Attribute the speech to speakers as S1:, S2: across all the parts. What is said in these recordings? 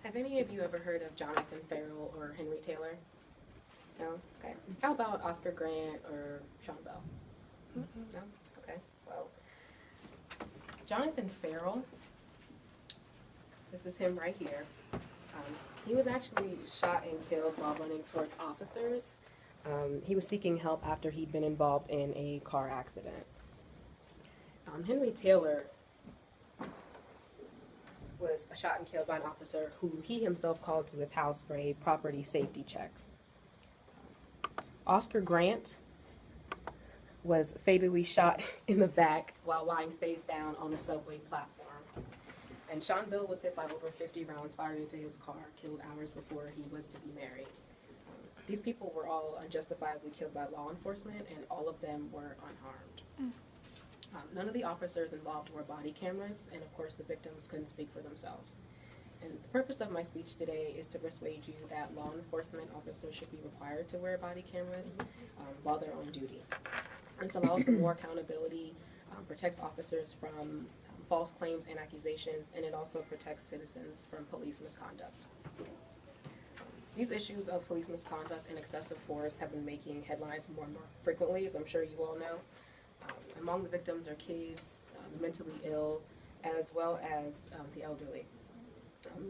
S1: Have any of you ever heard of Jonathan Ferrell or Henry Taylor? No? Okay. How about Oscar Grant or Sean Bell? No? Okay. Well, Jonathan Ferrell, this is him right here. He was actually shot and killed while running towards officers. He was seeking help after he'd been involved in a car accident. Henry Taylor was shot and killed by an officer who he himself called to his house for a property safety check. Oscar Grant was fatally shot in the back while lying face down on a subway platform. And Sean Bell was hit by over 50 rounds fired into his car, killed hours before he was to be married. These people were all unjustifiably killed by law enforcement, and all of them were unharmed. None of the officers involved wore body cameras, and of course the victims couldn't speak for themselves. And the purpose of my speech today is to persuade you that law enforcement officers should be required to wear body cameras while they're on duty. This allows for more accountability, protects officers from false claims and accusations, and it also protects citizens from police misconduct. These issues of police misconduct and excessive force have been making headlines more and more frequently, as I'm sure you all know. Among the victims are kids, the mentally ill, as well as the elderly.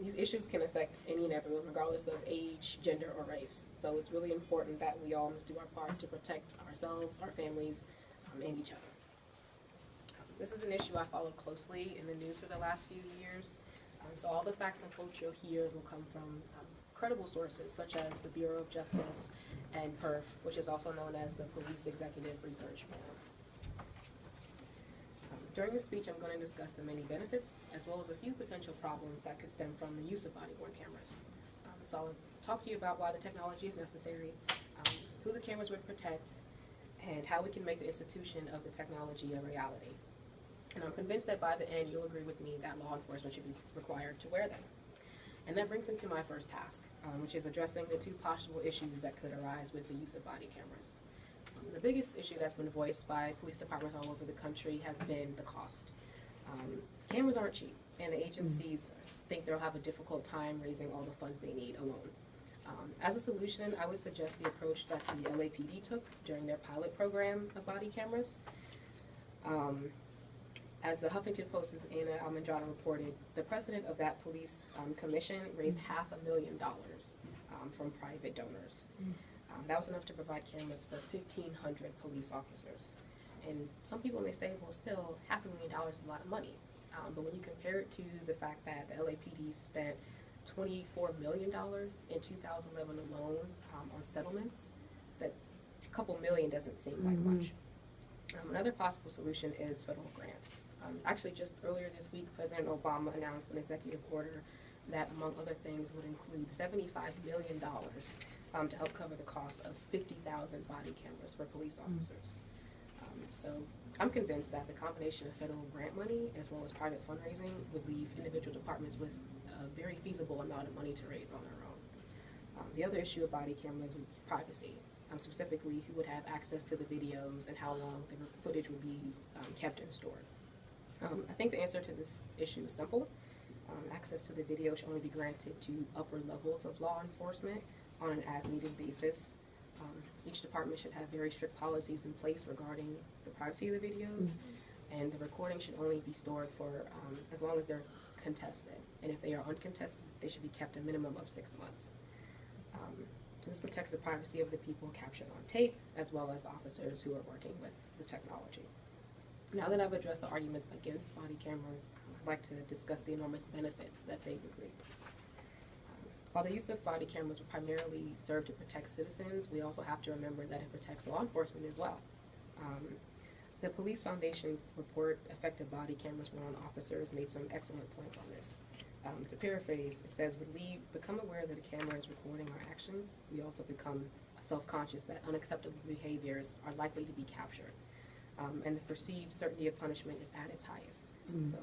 S1: These issues can affect any and everyone, regardless of age, gender, or race. So it's really important that we all must do our part to protect ourselves, our families, and each other. This is an issue I followed closely in the news for the last few years. So all the facts and quotes you'll hear will come from credible sources such as the Bureau of Justice and PERF, which is also known as the Police Executive Research Forum. During this speech, I'm going to discuss the many benefits as well as a few potential problems that could stem from the use of body-worn cameras. So I'll talk to you about why the technology is necessary, who the cameras would protect, and how we can make the institution of the technology a reality. And I'm convinced that by the end, you'll agree with me that law enforcement should be required to wear them. And that brings me to my first task, which is addressing the two possible issues that could arise with the use of body cameras. The biggest issue that's been voiced by police departments all over the country has been the cost. Cameras aren't cheap, and the agencies think they'll have a difficult time raising all the funds they need alone. As a solution, I would suggest the approach that the LAPD took during their pilot program of body cameras. As the Huffington Post's Anna Almendrada reported, the president of that police commission raised $500,000 from private donors. That was enough to provide cameras for 1,500 police officers. And some people may say, well, still, $500,000 is a lot of money. But when you compare it to the fact that the LAPD spent $24 million in 2011 alone on settlements, that a couple million doesn't seem like much. Another possible solution is federal grants. Actually, just earlier this week, President Obama announced an executive order that, among other things, would include $75 million to help cover the cost of 50,000 body cameras for police officers. So I'm convinced that the combination of federal grant money as well as private fundraising would leave individual departments with a very feasible amount of money to raise on their own. The other issue of body cameras was privacy. Specifically, who would have access to the videos and how long the footage would be kept and stored. I think the answer to this issue is simple. Access to the video should only be granted to upper levels of law enforcement on an as-needed basis. Each department should have very strict policies in place regarding the privacy of the videos, and the recording should only be stored for as long as they're contested. And if they are uncontested, they should be kept a minimum of 6 months. This protects the privacy of the people captured on tape, as well as the officers who are working with the technology. Now that I've addressed the arguments against body cameras, I'd like to discuss the enormous benefits that they would reap. While the use of body cameras will primarily serve to protect citizens, we also have to remember that it protects law enforcement as well. The Police Foundation's report, Effective Body Cameras Worn on Officers, made some excellent points on this. To paraphrase, it says, when we become aware that a camera is recording our actions, we also become self-conscious that unacceptable behaviors are likely to be captured. And the perceived certainty of punishment is at its highest. So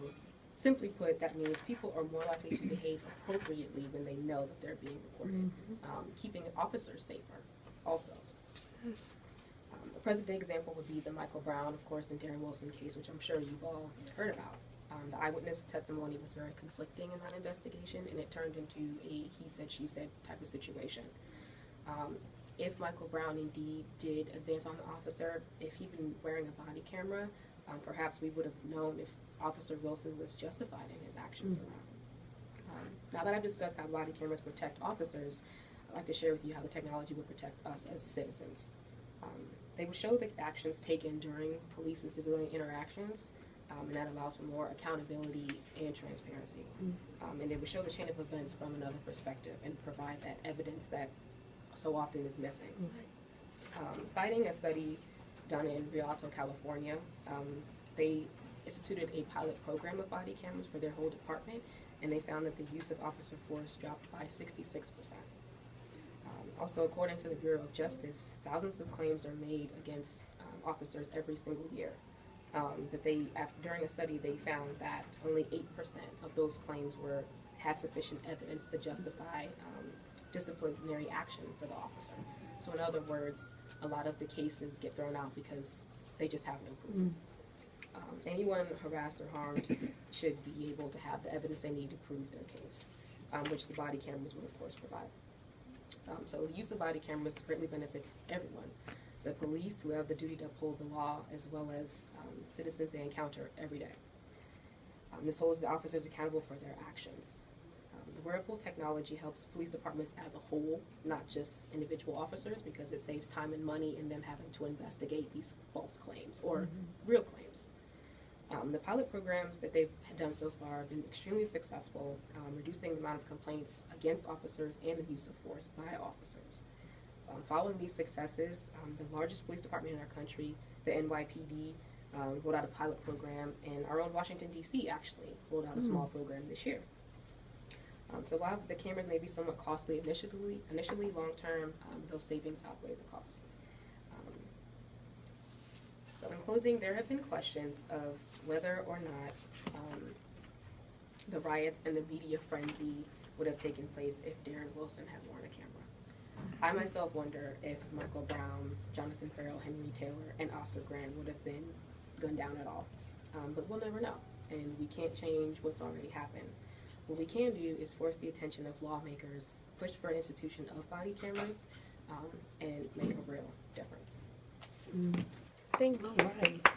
S1: simply put, that means people are more likely to behave appropriately when they know that they're being recorded, keeping officers safer also. The present day example would be the Michael Brown, of course, and Darren Wilson case, which I'm sure you've all heard about. The eyewitness testimony was very conflicting in that investigation, and it turned into a he said, she said type of situation. If Michael Brown indeed did advance on the officer, if he'd been wearing a body camera, perhaps we would have known if Officer Wilson was justified in his actions or not. Now that I've discussed how body cameras protect officers, I'd like to share with you how the technology would protect us as citizens. They would show the actions taken during police and civilian interactions, and that allows for more accountability and transparency. And it would show the chain of events from another perspective and provide that evidence that so often is missing. Citing a study done in Rialto, California, they instituted a pilot program of body cameras for their whole department, and they found that the use of officer force dropped by 66%. Also, according to the Bureau of Justice, thousands of claims are made against officers every single year. During a study, they found that only 8% of those claims had sufficient evidence to justify disciplinary action for the officer. So in other words, a lot of the cases get thrown out because they just have no proof. Anyone harassed or harmed should be able to have the evidence they need to prove their case, which the body cameras would of course provide. So the use of body cameras greatly benefits everyone. The police, who have the duty to uphold the law, as well as citizens they encounter every day. This holds the officers accountable for their actions. The wearable technology helps police departments as a whole, not just individual officers, because it saves time and money in them having to investigate these false claims or real claims. The pilot programs that they've done so far have been extremely successful, reducing the amount of complaints against officers and the use of force by officers. Following these successes, the largest police department in our country, the NYPD, rolled out a pilot program, and our own Washington, D.C. actually rolled out a small program this year. So while the cameras may be somewhat costly initially long-term, those savings outweigh the costs. So in closing, there have been questions of whether or not the riots and the media frenzy would have taken place if Darren Wilson had worn a camera. I myself wonder if Michael Brown, Jonathan Ferrell, Henry Taylor, and Oscar Grant would have been gunned down at all. But we'll never know, and we can't change what's already happened. What we can do is force the attention of lawmakers, push for an institution of body cameras, and make a real difference.
S2: Thank you. All right.